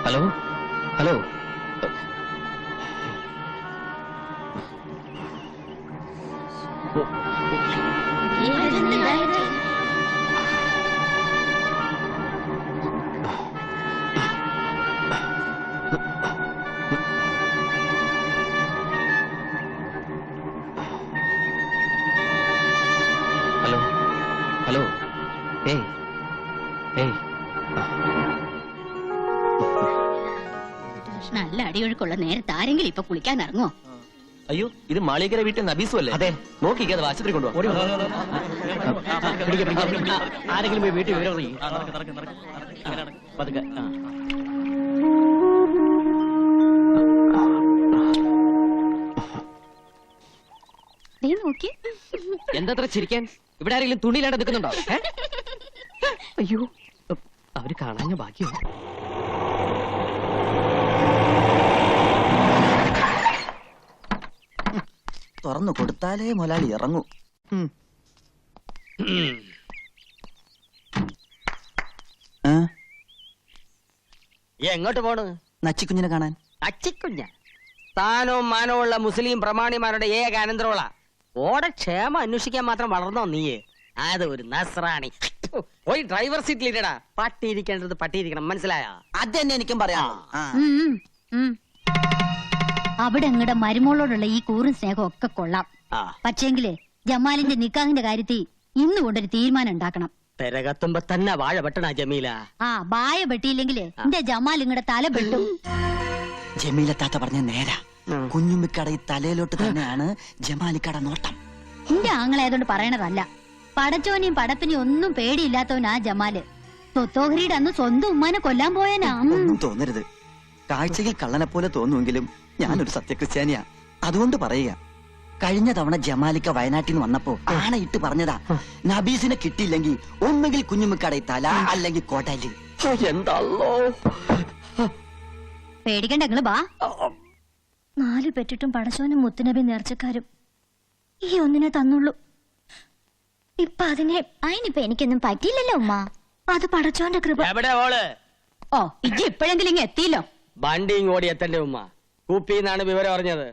Hello hello hello hello ഏയ് ഏയ് നല്ല അടിയൊഴുക്കുള്ള നേരത്തെ ആരെങ്കിലും ഇപ്പൊ കുളിക്കാൻ ഇറങ്ങോ? അയ്യോ, ഇത് മാളികര വീട്ടിൽ നബീസും അല്ലേ? അതെ. നോക്കിക്കേ, അത് ആശുപത്രി കൊണ്ടുപോകും. ആരെങ്കിലും പോയി വീട്ടിൽ വിവരം അറിയിക്കും. എന്താ ചിരിക്കാൻ? ഇവിടെ ആരെങ്കിലും തുണിയിലാണ്ട് നിൽക്കുന്നുണ്ടോ? അയ്യോ, അവര് കാണാൻ ബാക്കിയോ? തുറന്നു കൊടുത്താലേ മുതലാളി ഇറങ്ങൂ. എങ്ങോട്ട് പോണ്? നച്ചിക്കുഞ്ഞിനെ കാണാൻ. അച്ചിക്കുഞ്ഞ സ്ഥാനവും മാനവും ഉള്ള മുസ്ലിം പ്രമാണിമാരുടെ ഏക അനന്തരമുള്ള ഓടെ ക്ഷേമം അന്വേഷിക്കാൻ മാത്രം വളർന്നോ നീയെ? അത് ഒരു നസ്രാണി. പോയി ഡ്രൈവർ സീറ്റിലിട്ടടാ. പട്ടിയിരിക്കേണ്ടത് പട്ടിയിരിക്കണം, മനസ്സിലായോ? അത് തന്നെ എനിക്കും പറയാം. അവിടെ അങ്ങടെ മരുമോളോടുള്ള ഈ കൂറും സ്നേഹം ഒക്കെ കൊള്ളാം. പക്ഷേങ്കില് ജമാലിന്റെ നിക്കാഹിന്റെ കാര്യത്തിൽ ഇന്ന് കൊണ്ടൊരു തീരുമാനം ഉണ്ടാക്കണം. പെരകത്തുമ്പോ തന്നെ വാഴ വെട്ടണ ജമീല. വായ വെട്ടിയില്ലെങ്കില് എന്റെ ജമാൽ ഇങ്ങടെ തല വെട്ടും. ജമീല താത്ത പറഞ്ഞ നേരാ. കുഞ്ഞുമ്മിക്കട ഈ തലയിലോട്ട് തന്നെയാണ് ജമാലിക്കട നോട്ടം. എന്റെ ആങ്ങളായതുകൊണ്ട് പറയണതല്ല. പടച്ചോനെയും പടപ്പിനെയും ഒന്നും പേടിയില്ലാത്തവനാ ജമാല്. സ്വത്തോഹരിയുടെ അന്ന് സ്വന്തം ഉമ്മാനെ കൊല്ലാൻ പോയനാ. ഒന്നും തോന്നരുത്. കാഴ്ചയിൽ കള്ളനെ പോലെ തോന്നുമെങ്കിലും ഞാനൊരു സത്യക്രിസ്ത്യാനിയാ. അതുകൊണ്ട് പറയുക, കഴിഞ്ഞ തവണ ജമാലിക്ക വയനാട്ടിൽ നിന്ന് വന്നപ്പോ ആണയിട്ട് പറഞ്ഞതാ, നബീസിനെ കിട്ടിയില്ലെങ്കിൽ ഒന്നുകിൽ കുഞ്ഞുമ്മിക്കട തല അല്ലെങ്കിൽ കോട്ടാലി. എന്താണല്ലോ പേടിക്കണ്ട, നിങ്ങള് വാ. 4 പെറ്റിട്ടും പടച്ചോനും മുത്തുനബി നേർച്ചക്കാരും ഈ ഒന്നിനെ തന്നുള്ളൂ. ഇപ്പൊ അതിനിപ്പോ എനിക്കൊന്നും പറ്റിയില്ലല്ലോ ഉമ്മ. അത് പടച്ചോന്റെ കൃപ. എവിടെ ഓള്? ഇജ്ജ് ഇപ്പോഴെങ്കിലും ഇങ്ങ് എത്തിയില്ലോ. വണ്ടിയും ഓടി എത്തന്റെ ഉമ്മ. കുപ്പിന്നാണ് വിവരം അറിഞ്ഞത്.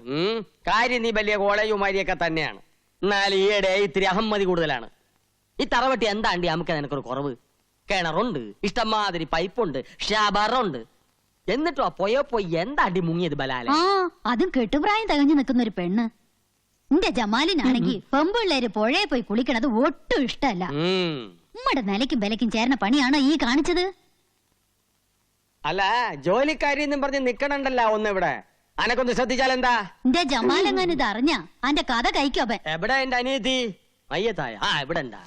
കാര്യം നീ വലിയ കോളേജുമാരിയൊക്കെ തന്നെയാണ്. എന്നാൽ ഈയിടെ ഇത്തിരി അഹമ്മതി കൂടുതലാണ്. ഈ തറവട്ടി എന്താണ്ടി നമുക്ക് നിനക്കൊരു കുറവ്? കിണറുണ്ട്, ഇഷ്ടംമാതിരി പൈപ്പുണ്ട്, ഷാബറുണ്ട്. എന്നിട്ടോ പോയി എന്താണ്ടി മുങ്ങിയത് ബലാല? അതും കെട്ടുപ്രായം തികഞ്ഞു നിൽക്കുന്ന ഒരു പെണ്ണ്. എന്റെ ജമാലിനാണെങ്കിൽ പെമ്പിള്ളേര് പുഴയെ പോയി കുളിക്കണത് ഒട്ടും ഇഷ്ടമല്ല. ഉമ്മയുടെ നിലയ്ക്കും വിലയ്ക്കും ചേർന്ന പണിയാണോ ഈ കാണിച്ചത്? അല്ല, ജോലിക്കാരി എന്നും പറഞ്ഞ് നിക്കണണ്ടല്ല ഒന്ന് ഇവിടെ. അനക്കൊന്ന് ശ്രദ്ധിച്ചാൽ എന്താ? എന്റെ ജമാലെങ്ങാൻ ഇത് അറിഞ്ഞ അന്റെ കഥ കഴിക്കോപ്പൻ. എവിടെ എന്റെ അനിയത്തി? അയ്യത്തായ ഇവിടെ ഉണ്ടാ.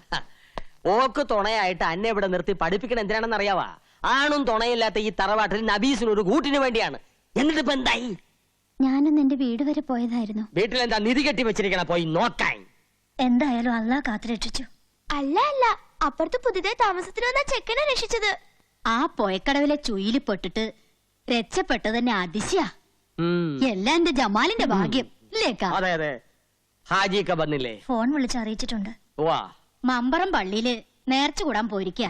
ഓക്ക് തുണയായിട്ട് അന്നെ ഇവിടെ നിർത്തി പഠിപ്പിക്കണം എന്തിനാണെന്ന് അറിയാവാ? ആണും തുണയില്ലാത്ത ഈ തറവാട്ടിൽ നബീസിന് ഒരു കൂട്ടിന് വേണ്ടിയാണ്. എന്നിട്ട് ഇപ്പൊ എന്തായി? ഞാനൊന്ന് എന്റെ വീട് വരെ പോയതായിരുന്നു. വീട്ടിലെന്താ നിധി കെട്ടി വെച്ചിരിക്കണ? പോയി നോക്കാൻ. എന്തായാലും അല്ലാഹ് കാത്തുരക്ഷിച്ചു. അല്ല അപ്പുറത്ത് പുതിയതായി താമസത്തിന് വന്ന ചെക്കനെ രക്ഷിച്ചത്. ആ പോയക്കടവിലെ ചുയില് പെട്ടിട്ട് രക്ഷപ്പെട്ടത് തന്നെ അതിശയാ. എല്ലാം എന്റെ ജമാലിന്റെ ഭാഗ്യം ഇല്ലേക്കാ? അതെ അതെ. ഹാജിക്ക വന്നില്ലേ? ഫോൺ വിളിച്ച് അറിയിച്ചിട്ടുണ്ട്. വാ. മമ്പറം പള്ളിയില് നേർച്ച കൂടാൻ പോയിരിക്ക.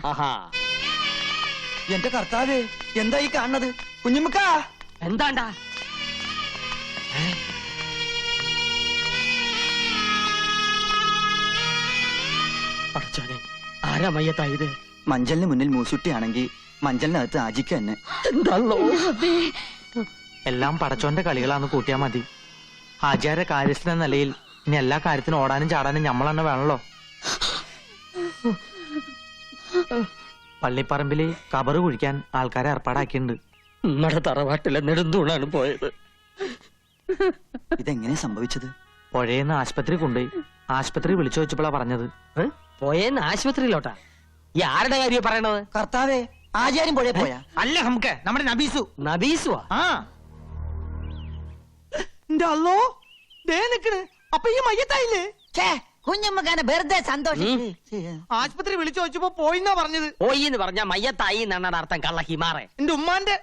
എന്റെ കർത്താവേ, എന്താ ഈ കാണുന്നത്? കുഞ്ഞുമ്മിക്ക എന്താണ്ടാ? ആരാ മയ്യത്തായത്? മഞ്ചലിന് മുന്നിൽ മൂസുട്ടിയാണെങ്കിൽ മഞ്ചലിനകത്ത് ആജിക്ക തന്നെ. എല്ലാം പടച്ചോന്റെ കളികളാന്ന് കൂട്ടിയാ മതി. ഹാജിയാരെ കാര്യസ്ഥന നിലയിൽ ഇനി എല്ലാ കാര്യത്തിനും ഓടാനും ചാടാനും നമ്മൾ തന്നെ വേണല്ലോ. പള്ളിപ്പറമ്പില് കബറ് കുഴിക്കാൻ ആൾക്കാരെ ഏർപ്പാടാക്കിയിട്ടുണ്ട്. നമ്മുടെ തറവാട്ടിലെ നെടുന്തൂണാണ് പോയത്. ഇതെങ്ങനെ സംഭവിച്ചത്? പുഴയെന്ന് ആശുപത്രി കൊണ്ടുപോയി. ആശുപത്രി വിളിച്ചു വെച്ചപ്പോഴാ പറഞ്ഞത്. പോയെന്ന് ആശുപത്രിയിലോട്ടാ? ഈ ആരുടെ കാര്യം പറയണത്? കർത്താവേ, ആചാര്യം പുഴയെ പോയാ? അല്ല, നമുക്ക് നമ്മുടെ നബീസു. നബീസുവാ? അപ്പൊ ഈ മയ്യത്തായില്ലേ? കുഞ്ഞമ്മക്കാനെ വെറുതെ സന്തോഷം ആശുപത്രി വിളിച്ചു വെച്ചപ്പോ പോയിന്നാ പറഞ്ഞത്. പോയി എന്ന് പറഞ്ഞ മയ്യത്തായി എന്നാണ് അർത്ഥം, കള്ള ഹിമാറെ. എന്റെ ഉമ്മാന്റെ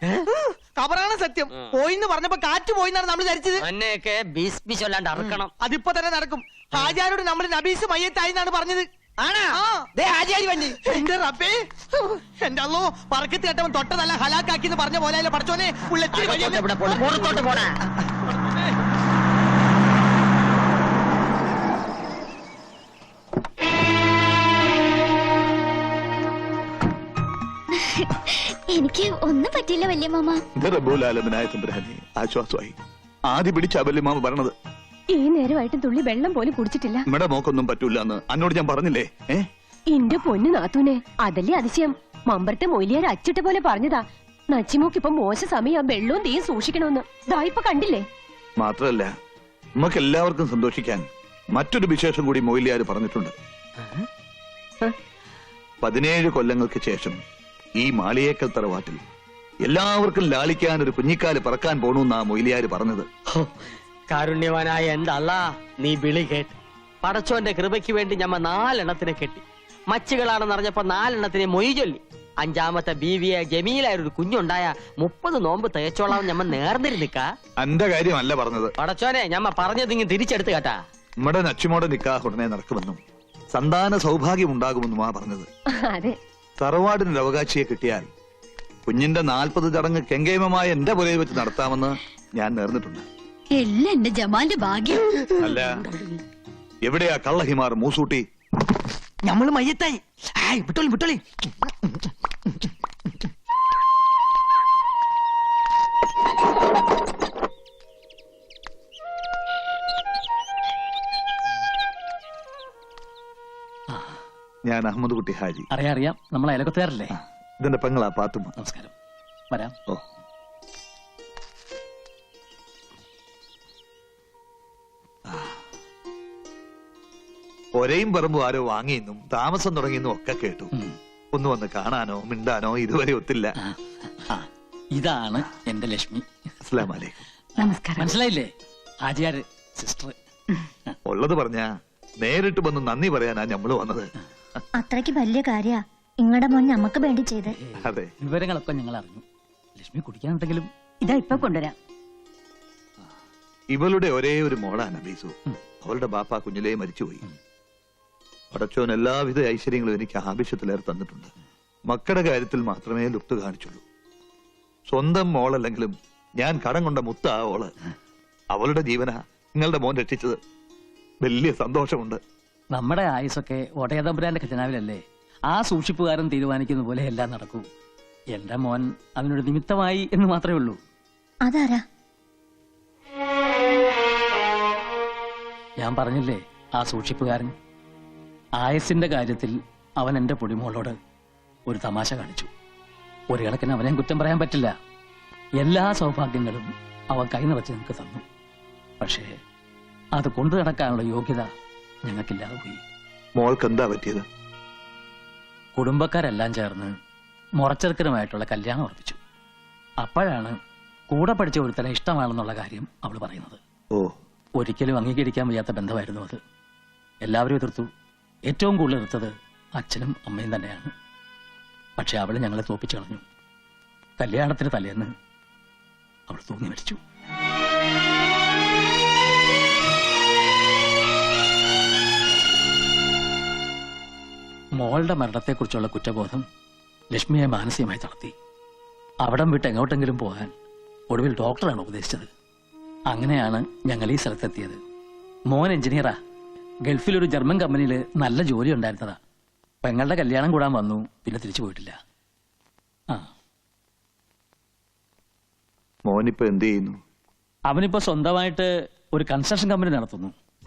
കബറാണ് സത്യം. പോയിന്ന് പറഞ്ഞപ്പോ കാറ്റ് പോയിന്നാണ് നമ്മൾ ധരിച്ചത്. അന്നെയൊക്കെ ബീസ് ചൊല്ലാണ്ട് അറുക്കണം. അതിപ്പോ തന്നെ നടക്കും. ഹാജിയാരോട് നമ്മൾ നബീസ് മയ്യത്തായി എന്നാണ് പറഞ്ഞത്. ആചാരി വണ്ടി എന്റെ റബ്ബേ, എന്റെ അല്ലോ പറക്കത്ത് കേട്ടവൻ തൊട്ടതല്ല ഹലാക്കാക്കി എന്ന് പറഞ്ഞ പോലെ പഠിച്ചോനെ ഉള്ളെത്തി വഴിയല്ലേ. പുറത്തോട്ട് പോടാ. എനിക്ക് ഒന്നും പറ്റില്ല വല്യ മാമ. റബ്ബുലാലമനായ തമ്പുരാനെ ആശ്വാസമായി. ആദ്യ പിടിച്ച വല്യമാമ പറഞ്ഞത്. ഈ നേരമായിട്ടും തുള്ളി വെള്ളം പോലും കുടിച്ചിട്ടില്ല. നമ്മുടെ മോക്കൊന്നും പറ്റൂല എന്ന് എന്നോട് ഞാൻ പറഞ്ഞില്ലേ? എന്റെ പൊന്നു നാത്തൂനെ, അതല്ലേ അതിശയം. മമ്പറത്തെ മൊയിലിയാർ അച്ചിട്ട പോലെ പറഞ്ഞതാ, നച്ചിമോക്കിപ്പൊ മോശ സമയം വെള്ളവും തീയും സൂക്ഷിക്കണമെന്ന്. ഇപ്പൊ കണ്ടില്ലേ? മാത്രല്ല നമുക്ക് എല്ലാവർക്കും സന്തോഷിക്കാൻ മറ്റൊരു വിശേഷം കൂടി മൊയിലിയാർ പറഞ്ഞിട്ടുണ്ട്. 17 കൊല്ലങ്ങൾക്ക് ശേഷം ഈ മാളിയേക്കൽ തറവാട്ടിൽ എല്ലാവർക്കും ലാളിക്കാൻ ഒരു കുഞ്ഞിക്കാല് പറക്കാൻ പോണെന്നാ മൊയിലിയാർ പറഞ്ഞത്. കാരുണ്യവാനായ എന്റെ അല്ലാ, നീ വിളി കേട്ട് പടച്ചോന്റെ കൃപയ്ക്ക് വേണ്ടി ഞമ്മ 4 എണ്ണത്തിനെ കെട്ടി. മച്ചുകളാണെന്ന് അറിഞ്ഞപ്പോ 4 എണ്ണത്തിനെ മൊയ് ചൊല്ലി. 5ാമത്തെ ബീവിയെ ജമീലായ ഒരു കുഞ്ഞുണ്ടായ 30 നോമ്പ് തേച്ചോളാം ഞമ്മ നേർന്നിരുന്നിക്ക. എന്റെ കാര്യമല്ല പറഞ്ഞത്. പടച്ചോനെ, ഞമ്മ പറഞ്ഞതിങ്ങ് തിരിച്ചെടുത്ത് കേട്ടാ. നമ്മുടെ നച്ചുമോടെ നിക്കാഹ് ഉടനെ നടക്കുമെന്നും സന്താന സൗഭാഗ്യം ഉണ്ടാകുമെന്നുമാ പറഞ്ഞത്. അതെ, തറവാടിനൊരു അവകാശിയെ കിട്ടിയാൽ കുഞ്ഞിന്റെ 40 ചടങ്ങ് കെങ്കേമമായ എന്റെ പുരയിൽ വെച്ച് നടത്താമെന്ന് ഞാൻ നേർന്നിട്ടുണ്ട്. എല്ലാം എന്റെ ജമാലിന്റെ ഭാഗ്യം. അല്ല, എവിടെയാ കള്ളഹിമാർ മൂസൂട്ടി? നമ്മള് മയ്യത്തായി. വിട്ടോളി വിട്ടോളി. ഞാൻ അഹമ്മദ് കുട്ടി ഹാജി. അറിയാം, നമ്മളെ അയലക്കത്തുകാരല്ലേ? ഇതെന്റെ പെങ്ങളാ പാത്തുമ്മ. നമസ്കാരം, വരാം. ഓ, ഒരേയും പറമ്പും ആരോ വാങ്ങിയെന്നും താമസം തുടങ്ങിയെന്നും ഒക്കെ കേട്ടു. ഒന്ന് വന്ന് കാണാനോ മിണ്ടാനോ ഇതുവരെ ഒത്തില്ല. ഇതാണ് എന്റെ ലക്ഷ്മി. അസ്സലാമു അലൈക്കും. നമസ്കാരം. മനസ്സിലായില്ലേ? ഹാജിയാര് സിസ്റ്റർ. ഉള്ളത് പറഞ്ഞാ നേരിട്ട് വന്ന് നന്ദി പറയാനാ ഞമ്മള് വന്നത്. അത്രയ്ക്ക് വലിയ കാര്യ ഇങ്ങടെ മോൻ നമുക്ക് വേണ്ടി ചെയ്ത്. അതെ, വിവരങ്ങളൊക്കെ ഞങ്ങൾ അറിഞ്ഞു. ലക്ഷ്മി കുടിക്കാനുണ്ടെങ്കിലും ഇതാ ഇപ്പൊ കൊണ്ടുവരാം. ഇവളുടെ ഒരേ ഒരു മോളാ നബീസു. അവളുടെ ബാപ്പ കുഞ്ഞിലേ മരിച്ചുപോയി. പടച്ചോൻ എല്ലാവിധ ഐശ്വര്യങ്ങളും എനിക്ക് ആവശ്യത്തിലേറെ തന്നിട്ടുണ്ട്. മക്കളുടെ കാര്യത്തിൽ മാത്രമേ ലുപ്ത് കാണിച്ചുള്ളൂ. സ്വന്തം മോളല്ലെങ്കിലും ഞാൻ കടം കൊണ്ട മുത്ത ആ ഓള്. അവളുടെ ജീവനാ നിങ്ങളുടെ മോൻ രക്ഷിച്ചത്. വലിയ സന്തോഷമുണ്ട്. നമ്മുടെ ആയുസൊക്കെ ഒടയതമ്പുരാന്റെ ഖജനാവിലല്ലേ? ആ സൂക്ഷിപ്പുകാരൻ തീരുമാനിക്കുന്ന പോലെ എല്ലാം നടക്കൂ. എന്റെ മോൻ അതിനൊരു നിമിത്തമായി എന്ന് മാത്രമേ ഉള്ളൂ. അതാരാ? ഞാൻ പറഞ്ഞില്ലേ, ആ സൂക്ഷിപ്പുകാരൻ. ആയസിന്റെ കാര്യത്തിൽ അവൻ എന്റെ പൊടിമോളോട് ഒരു തമാശ കാണിച്ചു. ഒരു കണക്കിന് അവനെ കുറ്റം പറയാൻ പറ്റില്ല. എല്ലാ സൗഭാഗ്യങ്ങളും അവൻ കൈ നിറച്ച് നിങ്ങൾക്ക് തന്നു. പക്ഷേ അത് കൊണ്ടു നടക്കാനുള്ള യോഗ്യത ഞങ്ങൾക്കില്ലാതെ പോയി. മോൾക്ക് എന്താ പറ്റിയത്? കുടുംബക്കാരെല്ലാം ചേർന്ന് മുറച്ചെറുക്കനുമായിട്ടുള്ള കല്യാണം ഉറപ്പിച്ചു. അപ്പോഴാണ് കൂടെ പഠിച്ച ഒരുത്തനെ ഇഷ്ടമാണെന്നുള്ള കാര്യം അവൾ പറയുന്നത്. ഓ, ഒരിക്കലും അംഗീകരിക്കാൻ വയ്യാത്ത ബന്ധമായിരുന്നു അത്. എല്ലാവരും എതിർത്തു. ഏറ്റവും കൂടുതൽ എതിർത്തത് അച്ഛനും അമ്മയും തന്നെയാണ്. പക്ഷെ അവൾ ഞങ്ങളെ തോപ്പിച്ചു കളഞ്ഞു. കല്യാണത്തിന് തലേന്ന് അവൾ തൂങ്ങി മരിച്ചു. മോളുടെ മരണത്തെക്കുറിച്ചുള്ള കുറ്റബോധം ലക്ഷ്മിയെ മാനസികമായി തളർത്തി. അവിടം വിട്ട് എങ്ങോട്ടെങ്കിലും പോകാൻ ഒടുവിൽ ഡോക്ടറാണ് ഉപദേശിച്ചത്. അങ്ങനെയാണ് ഞങ്ങൾ ഈ സ്ഥലത്തെത്തിയത്. മോൻ എഞ്ചിനീയറാ. ഗൾഫിലൊരു ജർമ്മൻ കമ്പനിയിൽ നല്ല ജോലി ഉണ്ടായിരുന്നതാ. പെങ്ങളുടെ കല്യാണം കൂടാൻ വന്നു, പിന്നെ തിരിച്ചു പോയിട്ടില്ല. മോനിപ്പോ എന്ത് ചെയ്യുന്നു? അവനിപ്പോ സ്വന്തമായിട്ട് ഒരു കൺസ്ട്രക്ഷൻ കമ്പനി നടത്തുന്നു.